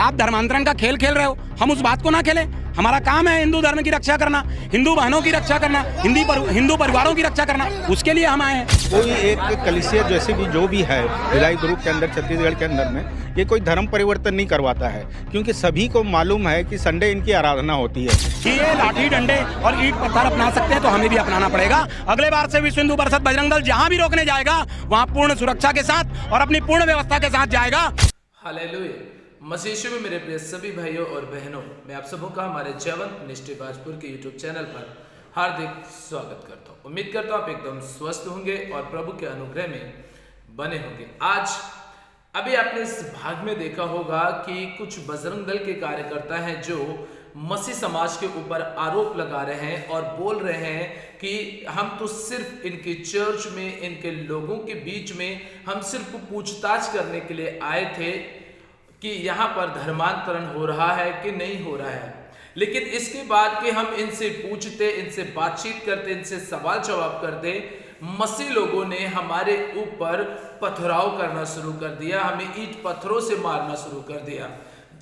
आप धर्मांतरण का खेल खेल रहे हो, हम उस बात को ना खेलें। हमारा काम है हिंदू धर्म की रक्षा करना, हिंदू बहनों की रक्षा करना, हिंदू परिवारों की रक्षा करना, उसके लिए हम आए हैं। कोई एक कलिसिया जैसे भी जो भी है भिलाई ग्रुप के अंदर, छत्तीसगढ़ के अंदर में ये कोई धर्म परिवर्तन नहीं करवाता है, क्योंकि सभी को मालूम है कि संडे इनकी आराधना होती है। कि ये लाठी डंडे और ईंट पत्थर अपना सकते हैं तो हमें भी अपनाना पड़ेगा। अगले बार से विश्व हिंदू परिषद बजरंग दल जहां भी रोकने जाएगा वहां पूर्ण सुरक्षा के साथ और अपनी पूर्ण व्यवस्था के साथ जाएगा। हालेलुया। मसीह यीशु में मेरे प्रिय सभी भाइयों और बहनों, मैं आप सबों का हमारे जयवंत निष्ठा भाजपुर के यूट्यूब चैनल पर हार्दिक स्वागत करता हूँ। उम्मीद करता हूँ आप एकदम स्वस्थ होंगे और प्रभु के अनुग्रह में बने होंगे। आज अभी आपने इस भाग में देखा होगा कि कुछ बजरंग दल के कार्यकर्ता हैं जो मसीह समाज के ऊपर आरोप लगा रहे हैं और बोल रहे हैं कि हम तो सिर्फ इनके चर्च में, इनके लोगों के बीच में हम सिर्फ पूछताछ करने के लिए आए थे कि यहाँ पर धर्मांतरण हो रहा है कि नहीं हो रहा है। लेकिन इसके बाद कि हम इनसे पूछते, इनसे बातचीत करते, इनसे सवाल जवाब करते, मसीह लोगों ने हमारे ऊपर पथराव करना शुरू कर दिया, हमें ईंट पत्थरों से मारना शुरू कर दिया,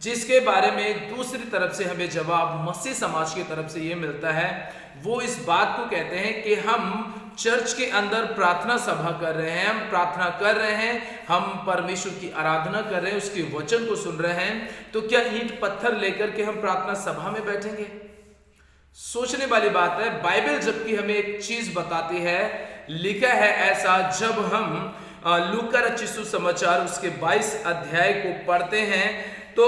जिसके बारे में दूसरी तरफ से हमें जवाब मसीह समाज की तरफ से ये मिलता है। वो इस बात को कहते हैं कि हम चर्च के अंदर प्रार्थना सभा कर रहे हैं, हम प्रार्थना कर रहे हैं, हम परमेश्वर की आराधना कर रहे हैं, उसके वचन को सुन रहे हैं, तो क्या ईंट पत्थर लेकर के हम प्रार्थना सभा में बैठेंगे? सोचने वाली बात है। बाइबल जबकि हमें एक चीज बताती है, लिखा है ऐसा, जब हम लूका रचित सुसमाचार उसके 22 अध्याय को पढ़ते हैं तो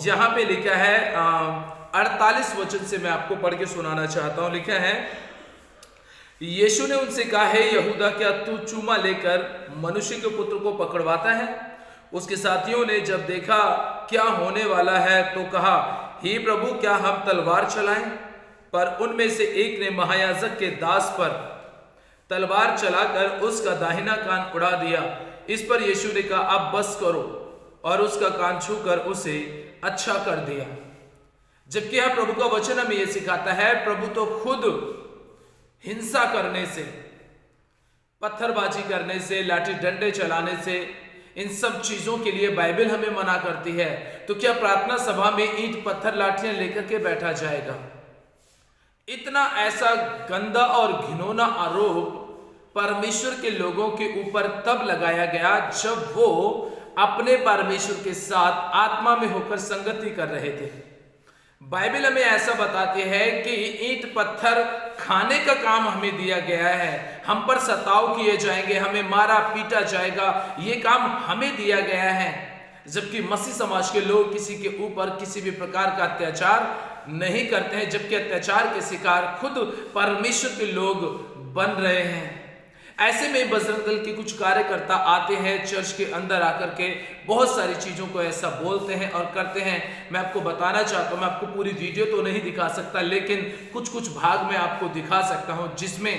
यहाँ पे लिखा है 48 वचन से मैं आपको पढ़ के सुनाना चाहता हूँ। लिखा है, यीशु ने उनसे कहा, हे यहूदा, क्या तू चूमा लेकर मनुष्य के पुत्र को पकड़वाता है? उसके साथियों ने जब देखा क्या होने वाला है तो कहा, हे प्रभु, क्या हम तलवार चलाएं? पर उनमें से एक ने महायाजक के दास पर तलवार चलाकर उसका दाहिना कान उड़ा दिया। इस पर यीशु ने कहा, अब बस करो, और उसका कान छूकर उसे अच्छा कर दिया। जबकि यह प्रभु का वचन हमें यह सिखाता है, प्रभु तो खुद हिंसा करने से, पत्थरबाजी करने से, लाठी डंडे चलाने से, इन सब चीजों के लिए बाइबल हमें मना करती है। तो क्या प्रार्थना सभा में ईंट पत्थर लाठियां लेकर के बैठा जाएगा? इतना ऐसा गंदा और घिनौना आरोप परमेश्वर के लोगों के ऊपर तब लगाया गया जब वो अपने परमेश्वर के साथ आत्मा में होकर संगति कर रहे थे। बाइबल हमें ऐसा बताती है कि ईंट पत्थर खाने का काम हमें दिया गया है, हम पर सताव किए जाएंगे, हमें मारा पीटा जाएगा, ये काम हमें दिया गया है। जबकि मसीह समाज के लोग किसी के ऊपर किसी भी प्रकार का अत्याचार नहीं करते हैं, जबकि अत्याचार के शिकार खुद परमेश्वर के लोग बन रहे हैं। ऐसे में बजरंग दल के कुछ कार्यकर्ता आते हैं, चर्च के अंदर आकर के बहुत सारी चीजों को ऐसा बोलते हैं और करते हैं। मैं आपको बताना चाहता हूं, मैं आपको पूरी वीडियो तो नहीं दिखा सकता, लेकिन कुछ कुछ भाग में आपको दिखा सकता हूं जिसमें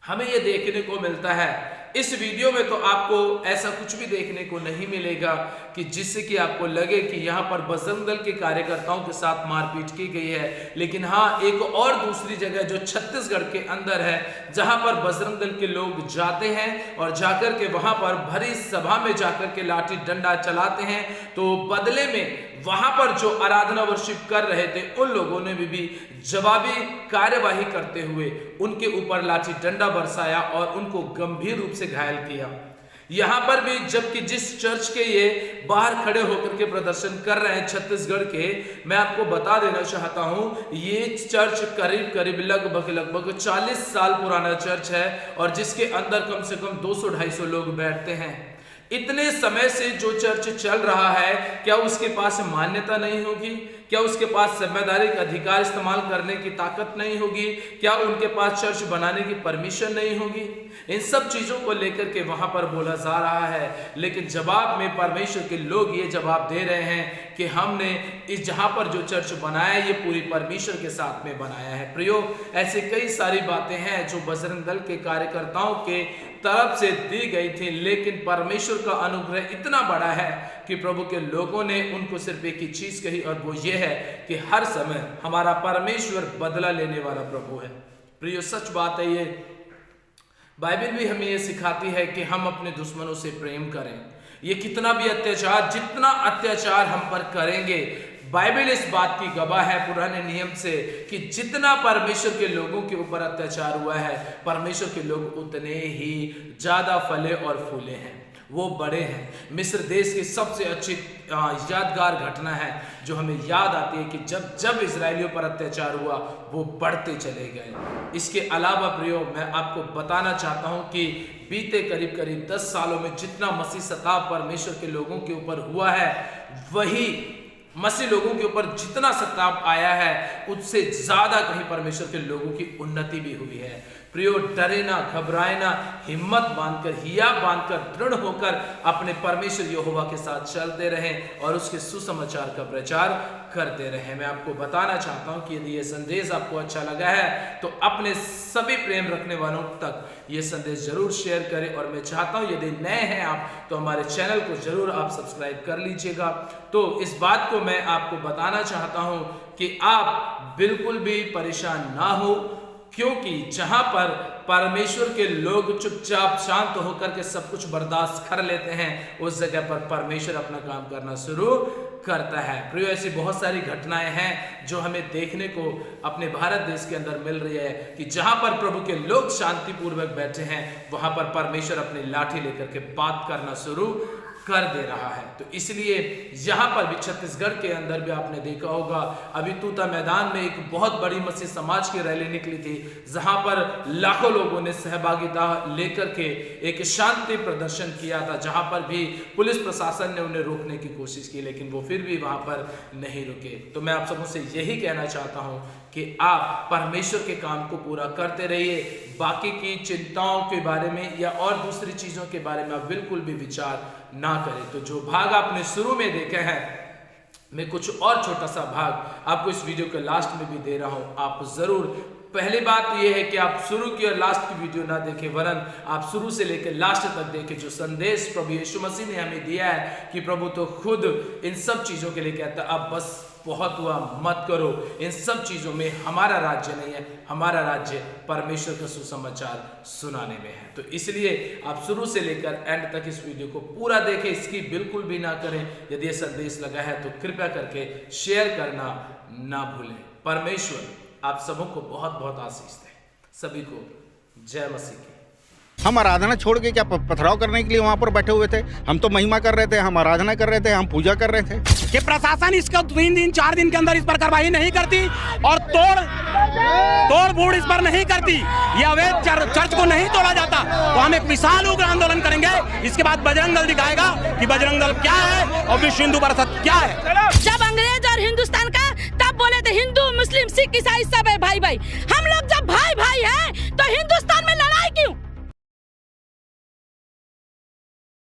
हमें यह देखने को मिलता है। इस वीडियो में तो आपको ऐसा कुछ भी देखने को नहीं मिलेगा कि जिससे कि आपको लगे कि यहाँ पर बजरंग दल के कार्यकर्ताओं के साथ मारपीट की गई है। लेकिन हाँ, एक और दूसरी जगह जो छत्तीसगढ़ के अंदर है, जहाँ पर बजरंग दल के लोग जाते हैं और जाकर के वहाँ पर भरी सभा में जाकर के लाठी डंडा चलाते हैं, तो बदले में वहां पर जो आराधना वर्शिप कर रहे थे उन लोगों ने भी जवाबी कार्यवाही करते हुए उनके ऊपर लाठी डंडा बरसाया और उनको गंभीर रूप से घायल किया। यहां पर भी जबकि जिस चर्च के ये बाहर खड़े होकर के प्रदर्शन कर रहे हैं छत्तीसगढ़ के, मैं आपको बता देना चाहता हूं, ये चर्च करीब लगभग 40 साल पुराना चर्च है और जिसके अंदर कम से कम 200-250 लोग बैठते हैं। इतने समय से जो चर्च चल रहा है, क्या उसके पास मान्यता नहीं होगी? क्या उसके पास संवैधानिक अधिकार इस्तेमाल करने की ताकत नहीं होगी? क्या उनके पास चर्च बनाने की परमिशन नहीं होगी? इन सब चीजों को लेकर के वहां पर बोला जा रहा है, लेकिन जवाब में परमेश्वर के लोग ये जवाब दे रहे हैं कि हमने इस जहां पर जो चर्च बनाया ये पूरी परमेश्वर के साथ में बनाया है। प्रियो, ऐसे कई सारी बातें हैं जो बजरंग दल के कार्यकर्ताओं के तरफ से दी गई थी, लेकिन परमेश्वर का अनुग्रह इतना बड़ा है कि प्रभु के लोगों ने उनको सिर्फ एक ही चीज कही और वो ये है कि हर समय हमारा परमेश्वर बदला लेने वाला प्रभु है। प्रियो, सच बात है ये। बाइबल भी हमें ये सिखाती है कि हम अपने दुश्मनों से प्रेम करें। ये कितना भी अत्याचार, जितना अत्याचार हम पर करेंगे, बाइबल इस बात की गवाह है पुराने नियम से कि जितना परमेश्वर के लोगों के ऊपर अत्याचार हुआ है, परमेश्वर के लोग उतने ही ज्यादा फले और फूले हैं, वो बड़े हैं। मिस्र देश की सबसे अच्छी यादगार घटना है जो हमें याद आती है कि जब इजरायलियों पर अत्याचार हुआ वो बढ़ते चले गए। इसके अलावा प्रियो, मैं आपको बताना चाहता हूं कि बीते करीब 10 सालों में जितना मसीह सताव परमेश्वर के लोगों के ऊपर हुआ है, वही मसीह लोगों के ऊपर जितना सताव आया है उससे ज्यादा कहीं परमेश्वर के लोगों की उन्नति भी हुई है। प्रियो, डरे ना, घबराए ना, हिम्मत बांधकर, हिया बांधकर, दृढ़ होकर अपने परमेश्वर यहोवा के साथ चलते रहें और उसके सुसमाचार का प्रचार करते रहें। मैं आपको बताना चाहता हूं कि यदि ये संदेश आपको अच्छा लगा है तो अपने सभी प्रेम रखने वालों तक ये संदेश जरूर शेयर करें। और मैं चाहता हूं यदि नए हैं आप तो हमारे चैनल को जरूर आप सब्सक्राइब कर लीजिएगा। तो इस बात को मैं आपको बताना चाहता हूं कि आप बिल्कुल भी परेशान ना हो, क्योंकि जहां पर परमेश्वर के लोग चुपचाप शांत होकर के सब कुछ बर्दाश्त कर लेते हैं, उस जगह पर परमेश्वर अपना काम करना शुरू करता है। प्रियो, ऐसी बहुत सारी घटनाएं हैं जो हमें देखने को अपने भारत देश के अंदर मिल रही है कि जहां पर प्रभु के लोग शांतिपूर्वक बैठे हैं, वहां पर परमेश्वर अपनी लाठी लेकर के बात करना शुरू कर दे रहा है। तो इसलिए यहां पर भी छत्तीसगढ़ के अंदर भी आपने देखा होगा, अभी तूता मैदान में एक बहुत बड़ी मसीह समाज की रैली निकली थी, जहां पर लाखों लोगों ने सहभागिता लेकर के एक शांति प्रदर्शन किया था, जहां पर भी पुलिस प्रशासन ने उन्हें रोकने की कोशिश की, लेकिन वो फिर भी वहां पर नहीं रुके। तो मैं आप सबों से यही कहना चाहता हूं कि आप परमेश्वर के काम को पूरा करते रहिए, बाकी की चिंताओं के बारे में या और दूसरी चीजों के बारे में आप बिल्कुल भी विचार ना करें। तो जो भाग आपने शुरू में देखे हैं, मैं कुछ और छोटा सा भाग आपको इस वीडियो के लास्ट में भी दे रहा हूं। आप जरूर, पहली बात तो यह है कि आप शुरू की और लास्ट की वीडियो ना देखें, वरन आप शुरू से लेकर लास्ट तक देखें। जो संदेश प्रभु यीशु मसीह ने हमें दिया है कि प्रभु तो खुद इन सब चीजों के लिए कहता है, अब बस बहुत हुआ, मत करो, इन सब चीजों में हमारा राज्य नहीं है, हमारा राज्य परमेश्वर का सुसमाचार सुनाने में है। तो इसलिए आप शुरू से लेकर एंड तक इस वीडियो को पूरा देखें, इसकी बिल्कुल भी ना करें। यदि ये संदेश लगा है तो कृपया करके शेयर करना ना भूलें। परमेश्वर आप सबों को बहुत बहुत आशीष दे। सभी को जय मसीह की। हम आराधना छोड़ के क्या पथराव करने के लिए वहाँ पर बैठे हुए थे? हम तो महिमा कर रहे थे, हम आराधना कर रहे थे, हम पूजा कर रहे थे। कि प्रशासन इसका 3 दिन 4 दिन के अंदर इस पर कार्रवाई नहीं करती और तोड़ फोड़ इस पर नहीं करती, ये अवैध चर्च को नहीं तोड़ा जाता, तो हम एक विशाल उग्र आंदोलन करेंगे। इसके बाद बजरंग दल दिखाएगा कि बजरंग दल क्या है और विश्व हिंदू परिषद क्या है। जब अंग्रेज और हिंदुस्तान का, तब बोले थे हिंदू मुस्लिम सिख ईसाई सब है भाई भाई,